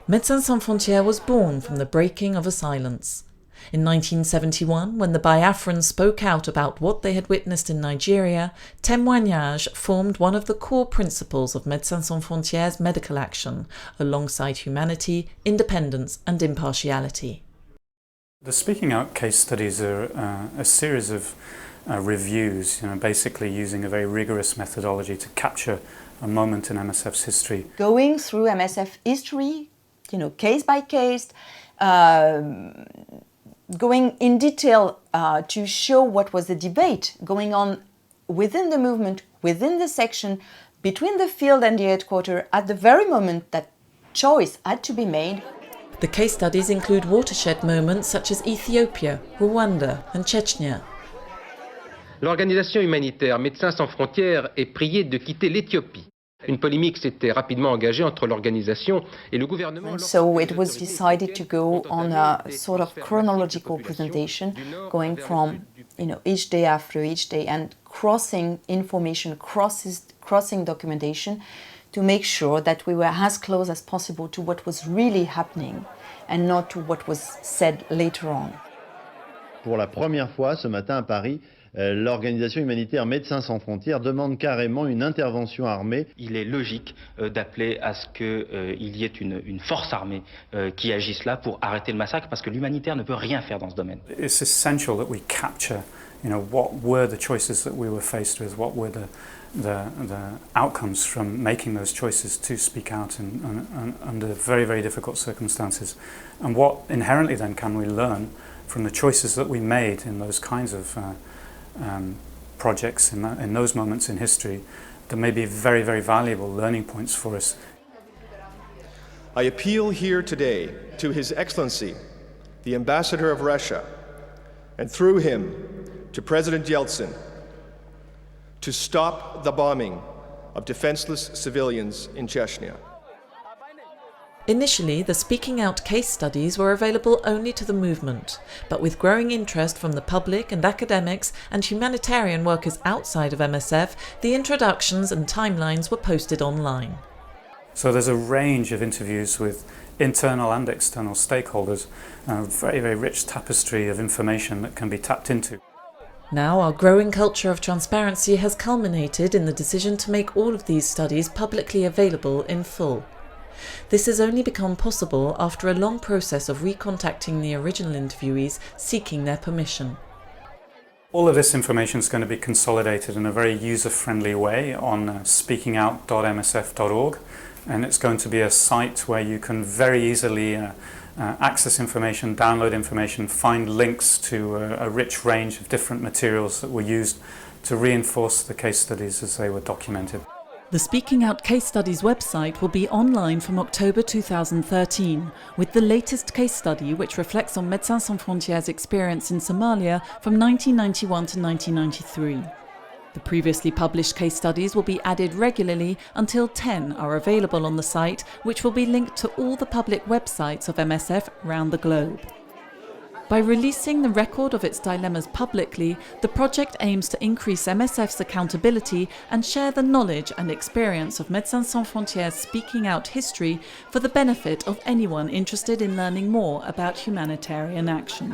Médecins Sans Frontières was born from the breaking of a silence. In 1971, when the Biafrans spoke out about what they had witnessed in Nigeria, témoignage formed one of the core principles of Médecins Sans Frontières' medical action, alongside humanity, independence and impartiality. The Speaking Out case studies are a series of reviews, basically using a very rigorous methodology to capture a moment in MSF's history. Going through MSF history, case by case, going in detail to show what was the debate going on within the movement, within the section, between the field and the headquarters at the very moment that choice had to be made. The case studies include watershed moments such as Ethiopia, Rwanda and Chechnya. L'organisation humanitaire Médecins Sans Frontières est priée de quitter l'Éthiopie. Une polémique s'était rapidement engagée entre l'organisation et le gouvernement. And so it was decided to go on a sort of chronological presentation, going from each day after each day and crossing information, crossing documentation, to make sure that we were as close as possible to what was really happening and not to what was said later on. Pour la première fois ce matin à Paris, l'organisation humanitaire Médecins Sans Frontières demande carrément une intervention armée. Il est logique d'appeler à ce qu'il y ait une force armée qui agisse là pour arrêter le massacre, parce que l'humanitaire ne peut rien faire dans ce domaine. It's essential that we capture, what were the choices that we were faced with, what were the outcomes from making those choices to speak out under very, very difficult circumstances, and what inherently then can we learn from the choices that we made in those kinds of projects in those moments in history that may be very, very valuable learning points for us. I appeal here today to His Excellency, the Ambassador of Russia, and through him to President Yeltsin, to stop the bombing of defenseless civilians in Chechnya. Initially, the Speaking Out case studies were available only to the movement, but with growing interest from the public and academics and humanitarian workers outside of MSF, the introductions and timelines were posted online. So there's a range of interviews with internal and external stakeholders, a very, very rich tapestry of information that can be tapped into. Now our growing culture of transparency has culminated in the decision to make all of these studies publicly available in full. This has only become possible after a long process of recontacting the original interviewees seeking their permission. All of this information is going to be consolidated in a very user-friendly way on speakingout.msf.org, and it's going to be a site where you can very easily access information, download information, find links to a rich range of different materials that were used to reinforce the case studies as they were documented. The Speaking Out case studies website will be online from October 2013, with the latest case study which reflects on Médecins Sans Frontières' experience in Somalia from 1991 to 1993. The previously published case studies will be added regularly until 10 are available on the site, which will be linked to all the public websites of MSF around the globe. By releasing the record of its dilemmas publicly, the project aims to increase MSF's accountability and share the knowledge and experience of Médecins Sans Frontières' Speaking Out history for the benefit of anyone interested in learning more about humanitarian action.